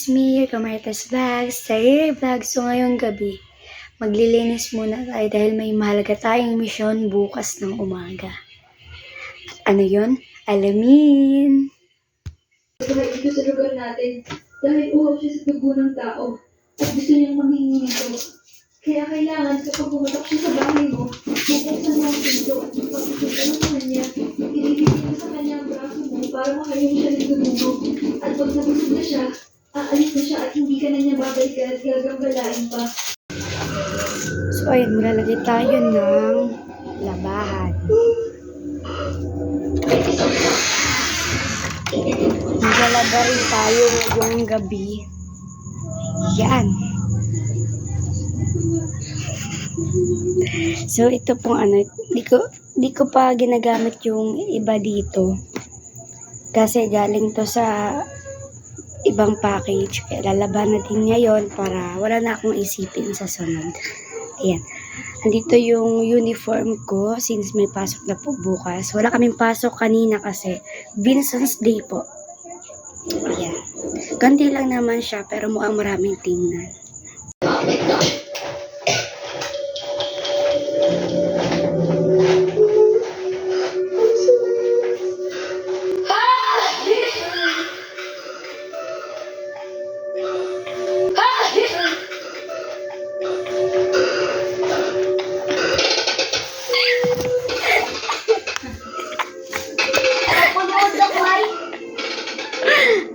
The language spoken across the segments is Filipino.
it's me, your Kamartas Vlogs, Sariri Vlogs. So ngayong gabi, maglilinis muna tayo dahil may mahalaga tayong misyon bukas ng umaga. At ano yun? Alamin! Dito sa lugar natin dahil uhaw siya sa dugo ng tao at gusto niyang manghingi nito. Kaya kailangan kapag pumatok siya sa bahay mo, bubuksan mo ang pinto at ipapakita mo sa kanya, ilibigay mo sa kanya ang braso mo para makalim siya ng dugo. At pag nabusog na siya, aalis na siya at hindi ka na niya babalikan at gagambalain pa. So ayun, malalagay tayo ng labahan. Maglalaba rin tayo ngayong gabi. Yan. So ito pong di ko pa ginagamit yung iba dito. Kasi galing to sa ibang package. Kaya lalaban na din ngayon para wala na akong isipin sa sunod. Ayan. Andito yung uniform ko since may pasok na po bukas. Wala kaming pasok kanina kasi Vincent's Day po. Ayan. Ganti lang naman siya pero mukhang maraming tingnan.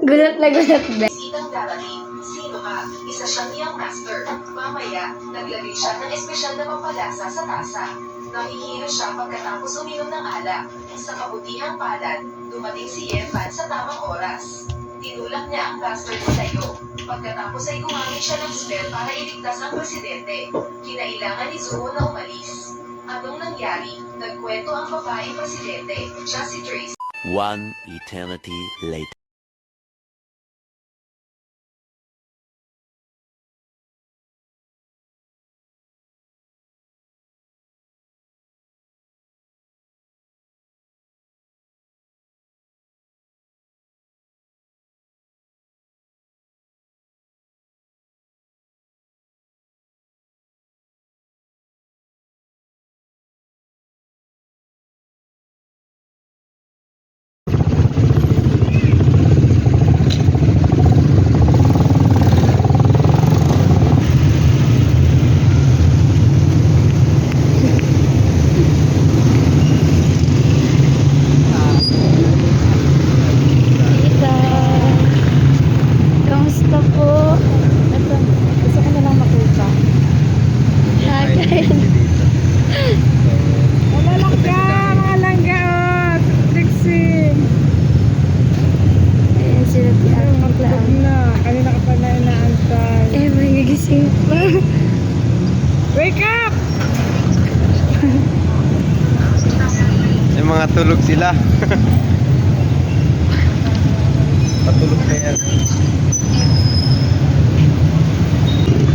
Gulat na gulat ba? Bisitang darating. Sino ka? Isa siyang young master. Mamaya, naglagay siya ng espesyal na pampalasa sa tasa. Nahihilo siya pagkatapos uminom ng alak. Sa kabutihang palad, dumating si Evan sa tamang oras. Tinulak niya ang master sa iyo. Pagkatapos ay gumamit siya ng spell para iligtas ang presidente. Kinailangan ni Zuho na umalis. Anong nangyari? Nagkwento ang babaeng presidente. Siya si Trace. One eternity later. Wake up! Yung mga tulog sila. Patulog na yan.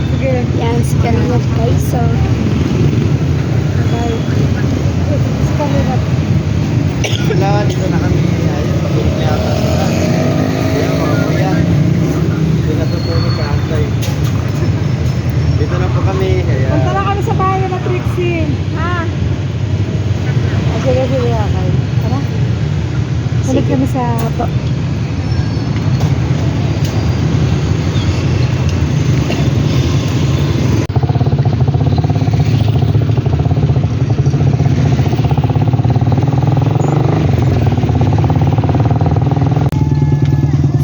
Sige. Yan, si Kanina Paiso. Si Kanina. Wala, dito na kami. Ayun, patulog na yata sila. Kaya mga kuya. Hindi natutulog sa antay. Dito na po kami. Kaya... Punta na kami sa bahay na Trixie. Ha? Sige, okay. Tara. Balik kami sa...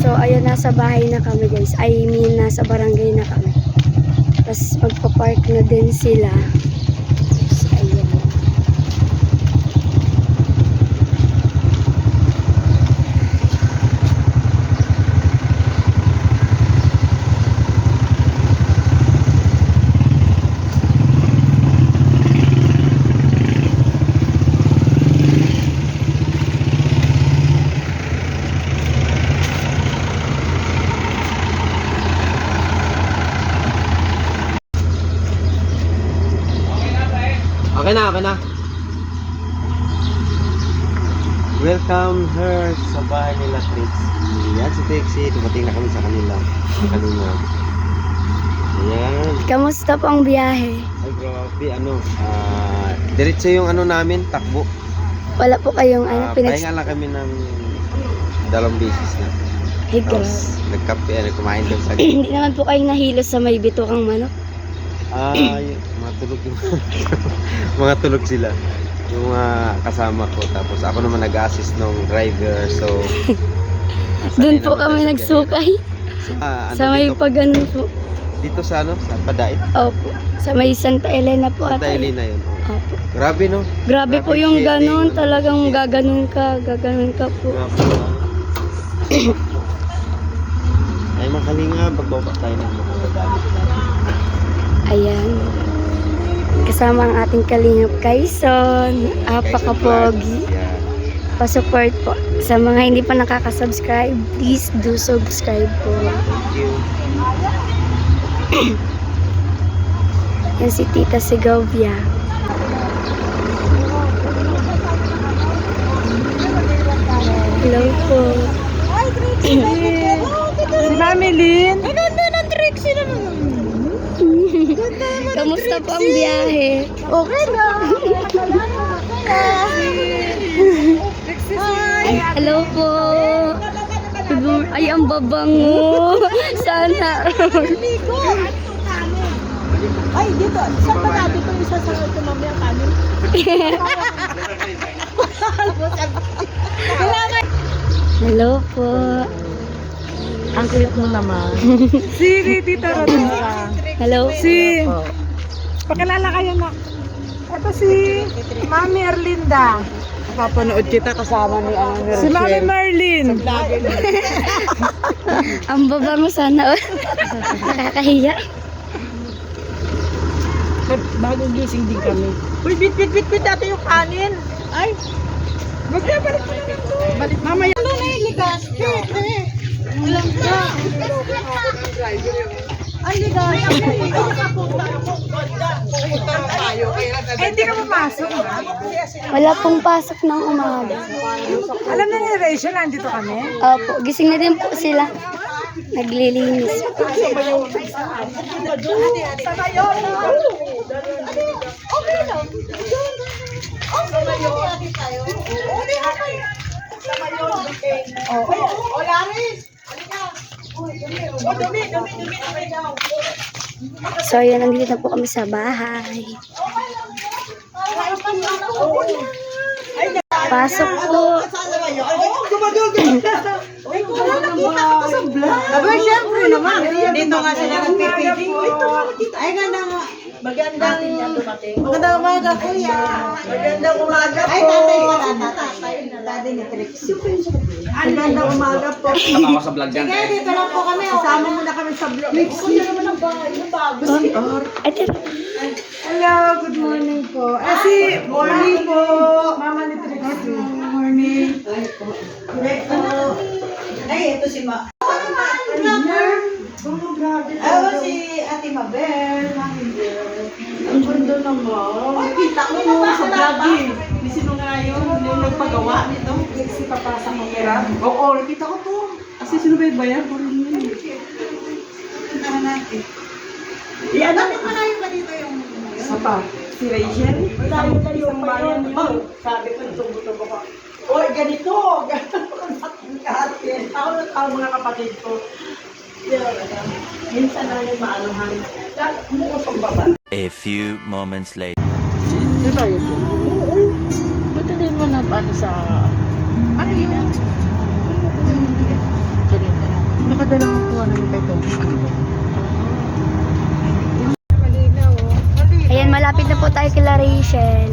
So, ayun, nasa bahay na kami guys. I mean, nasa barangay na kami. Tapos, magpa-park na din sila. So, ayun. Okay na, okay na. welcome her sa bahay nila, Trixie. Yan si Trixie, dumating na kami sa kanila. Kanina. Ayan. Kamusta po ang biyahe? Ay, grabe, diretso yung namin, takbo. Wala po kayong Pahinga lang kami ng 2 beses na. Ay, grabe. Tapos, nagkape, kumain doon sa Hindi naman po kayong nahilos sa may bitukang manok. mga tulog yung mga tulog sila. Yung kasama ko. Tapos, ako naman nag-assist ng driver. So, Doon po kami nagsukay. Sa may dito, pagano po. dito sa sa Padait. Opo. Sa may Santa Elena po Santa ata. Elena yun. Opo. Grabe, no? Grabe po yung Grabe, ganon. shading, Talagang shading. gaganon ka po. Grabe, ay, makalinga. Pagbaba tayo ng mga gamit natin. Ayan. Kasama ang ating kalingap Kaison. Apakapogi. Yeah. Pa-support po. Sa mga hindi pa nakaka-subscribe, please do subscribe po. Thank you. Yan si Tita Segovia. Hello po. Si Mami Lynn. Ay, nandun ang Trixie na naman. Kamusta po ang biyahe? Okay na. Hello po. Ay, ang babango. Sana. Ay, dito. Saan ba natin ito isa sa ito mamaya kanin? Hello po. Ang cute mo naman. Si Tita Rodriga. Hello. Si... Pakilala kayo na. Ito si Mami Erlinda. Papanood kita kasama ni Si Mami Marlene. Ang babango sana. Nakakahiya. Bagong gising din kami. Uy, bit dati yung kanin. Ay, magbabalik mo na lang to. Balik mamaya. Ano na yung ligas? Alam ka. Ay, ligas. Eh, hindi ka pumasok, ha? Wala pong pasok ng umaga. Alam na ni Rachel, nandito kami. Opo, gising na din po sila. Naglilinis. So, yun, nandito na po kami sa bahay. Pasok po. Aba, syempre naman. Dito nga sila nagpipiling. Ay, ganda nga. Magandang umaga, kuya. Magandang umaga po. Ay, tatay pala, tatay. Tatay ni Trixie. Magandang umaga po. Tama sa vlog yan. Sige, dito lang po kami. Kasama mo na kami sa vlog. Trixie. Ano naman ang bahay? Yung bago. Ay, tira. Hello, good morning po. Si morning po. Mama ni Trixie. Morning. Ay, ito si Ma. Ay, si Ate Mabel. Ang ganda naman. Nakita ko mo sa vlog eh. May sino nga yun, yung nagpagawa nito. Si Papa sa Mamera. Oo, nakita ko to. Kasi sino ba yung bayan? Tingnan natin. Iyan na. Malayo ba dito yung... Isa pa. Si Rachel. Malayo na yung bayan yun. Sabi ko, tubo-tubo ko. Oy, ganito. Ako ang mga kapatid ko. Minsan na yung maanuhan. Umuusong baba. A few moments later. Di ba yun? Ba't hindi mo na paano sa... Ano yun? Nakadalang kuha namin pa ito. Ayan, malapit na po tayo kila Rachel.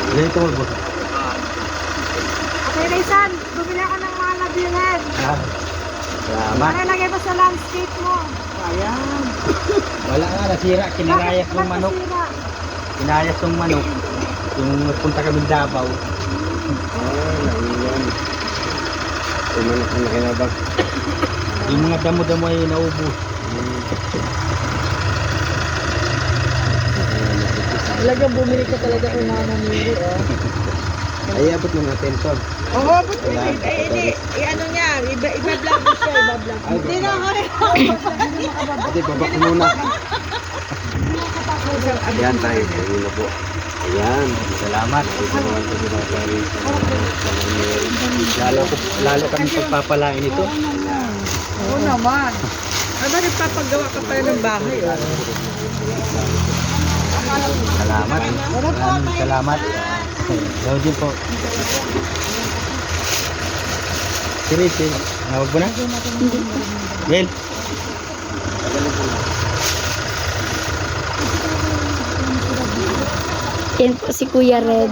Ganito mo, boss. Okay, Raysan, bumili ako ng mga labirin. Salamat. Lagay mo sa landscape mo. Ayan. Wala nga, nasira. Kinarayas ng manok. Nasira? Kinayas ng manok. Yung punta kami Davao. Naiyan. Yung manok na kinabang. Yung mga damo-damo ay naubos. Talaga bumili ka talaga kung nanamili, oh. Ay, abot ng attention. Oo, but Wala. ano niya, iba-vlog mo siya, iba-vlog mo. Hindi na ako Ate, babak muna. Ayan tayo. Ayun na po. Ayan. Salamat. Lalo kami pagpapalain ito. Oo naman. Bakit papagawa ka pala ng bahay, oh? Salamat. Maraming salamat. Daw din po. Siri. Nawag mo na? Well. Yan po si Kuya Red.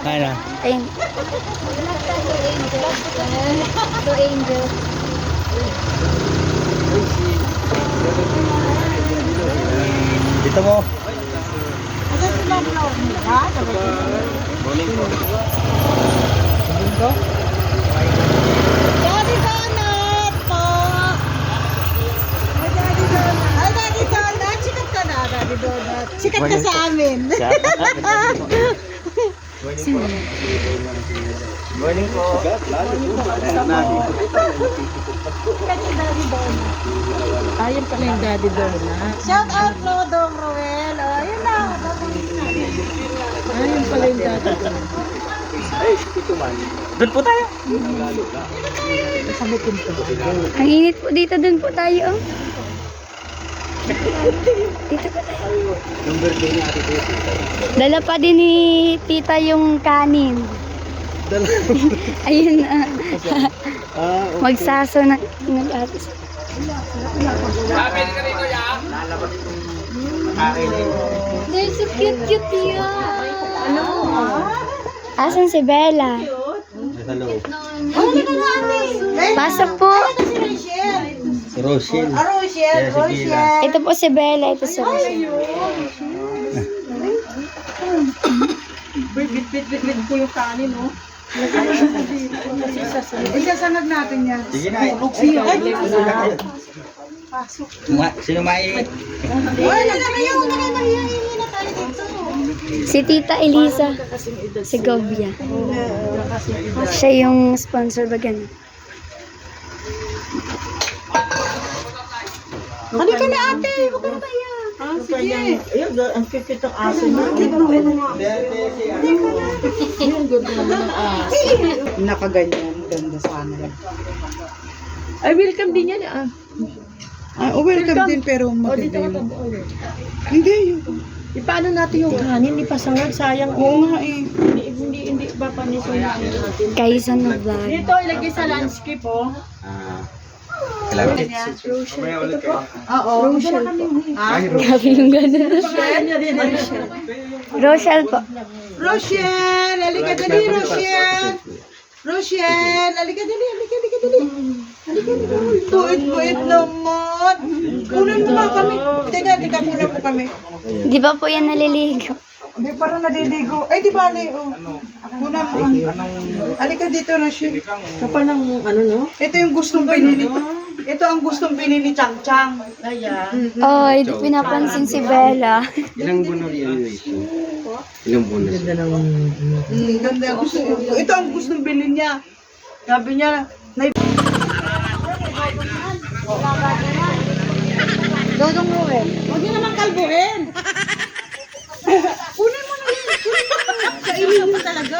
Ano? Ayun. Two angels. Dito mo. Daddy Donut po! Ay, Daddy Donut! Ay, Daddy Donut! Sikat ka na, Daddy Donut. Sikat ka sa amin. Morning po. Sikat si Daddy Donut. Ayun pala yung Daddy Donut. Shout out, Lodong Roel. Oh, ayun na. Ayun pala yung Daddy Donut. Doon po tayo. Sa may pinto. Ang init po dito, dun po tayo. Oh. Dito po tayo. Yung birthday ni Ate Tito. Dala pa din ni tita yung kanin. Ayun na. Magsaso na nag-atis. They're so cute yan. Ano? Asan si Bella? Hello. Pasok po. Si Rochelle. Rochelle, Rochelle. Ito po si Bella. Ito si Rochelle. Bit po yung kanin, oh. Isasanag natin yan. Sige na. Sino mai? Wala na kayo, nakahihingi na tayo dito. Si Tita Elisa. Si Gobia. Siya yung sponsor ba ganun? Halika na ate, huwag ka na kaya. Sige. Ayun, ang cute ang aso niya. Yung ganda naman ng aso. Nakaganyan, ganda sana. Ay, welcome din yan ah. Welcome din pero maganda yun. Hindi yun. Paano natin yung kanin? Ipasangag, sayang. Oo nga eh. Hindi ba panisun natin? Kaysa na vlog. Dito, ilagay sa landscape oh. Salamat. Oo. Rochelle po. Grabe yung ganun. Rochelle po. Rochelle! Halika dali, Rochelle! Rochelle! Halika dali, halika dali. Halika dali. Puit naman. Kunan mo ba kami? Teka, kunan mo kami. Di ba po yan naliligo? Hindi, parang nadiligo. Ay, di bali, oh. Kunan mo. Halika dito, Rochelle. Kapal ng ano, no? Ito yung gustong binili. Ito ang gustong binili, Chang Chang. Ayan. Oh, hindi pinapansin si Bella. Ilang buwan na rin Ilang buwan na siya? Ganda. Ito ang gustong bilhin niya. Sabi niya, Dodong Ruel. Huwag niyo naman kalbuhin. Kunin mo na yun. Kainin mo talaga.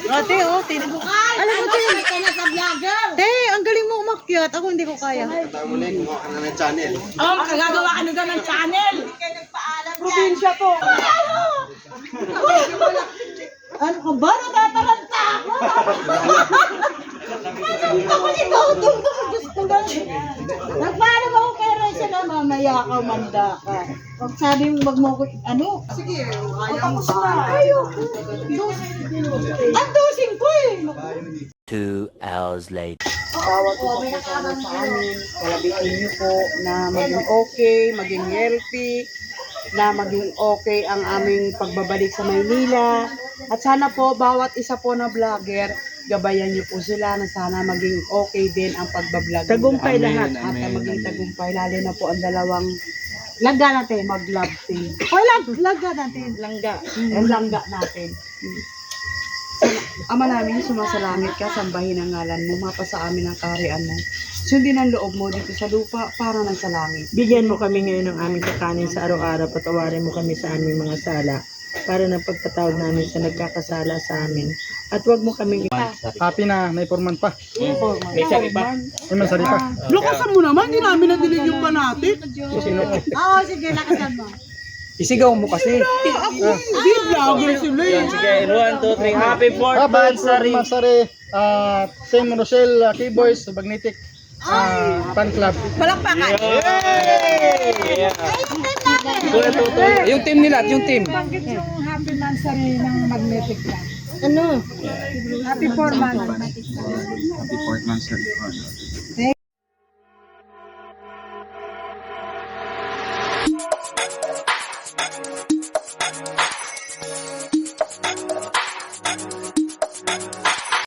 Ate, oh, tinig mo. Alam mo, te, sa vlogger. Te, ang galing mo umakyat. Ako hindi ko kaya. Tama na yun, mukha ka na ng channel. Magagawa ka na doon ng channel. Probinsya to. Ano ka ba? Natataranta ako. Ako si Dodong. Gusto ko. Nagpaano ba ako kay Rosa na mamaya ka, manda ka. Pag sabi mo wag mo ko, ano? Sige, ayaw mo ba? Ayaw ko. Ang dosing ko eh. 2 hours later. Bawat isa po sana sa amin, kalabitin niyo po na maging okay, maging healthy, na maging okay ang aming pagbabalik sa Maynila. At sana po, bawat isa po na vlogger, gabayan niyo po sila na sana maging okay din ang pagbablog. Tagumpay lahat. At maging tagumpay, lalo na po ang dalawang langga natin, mag-love team. O, langga natin. Langga. Ang langga natin. Ama namin, sumasalangit ka, sambahin ang ngalan mo, mapa sa amin ang kaharian mo. Sundin ang loob mo dito sa lupa para nang sa langit. Bigyan mo kami ngayon ng aming kakanin sa araw-araw, patawarin mo kami sa aming mga sala, para ng pagpatawad namin sa nagkakasala sa amin. At huwag mo kaming Happy na, may forman pa. May sari pa. May masari pa. Lukasan mo naman, hindi namin nadilig yung panatik. Oo, sige, lakasan mo. Isigaw mo kasi. Hindi, vlogger sila eh. Sige, 1, 2, 3. Happy 4th Mansari. Sam Rochelle, Keyboys, Magnetic. Fan Club. Palakpakan. Yung team nila, yung team. Bakit yung happy mansari ng magnetic lang? Ano? Happy 4 months. Happy 4th Mansari.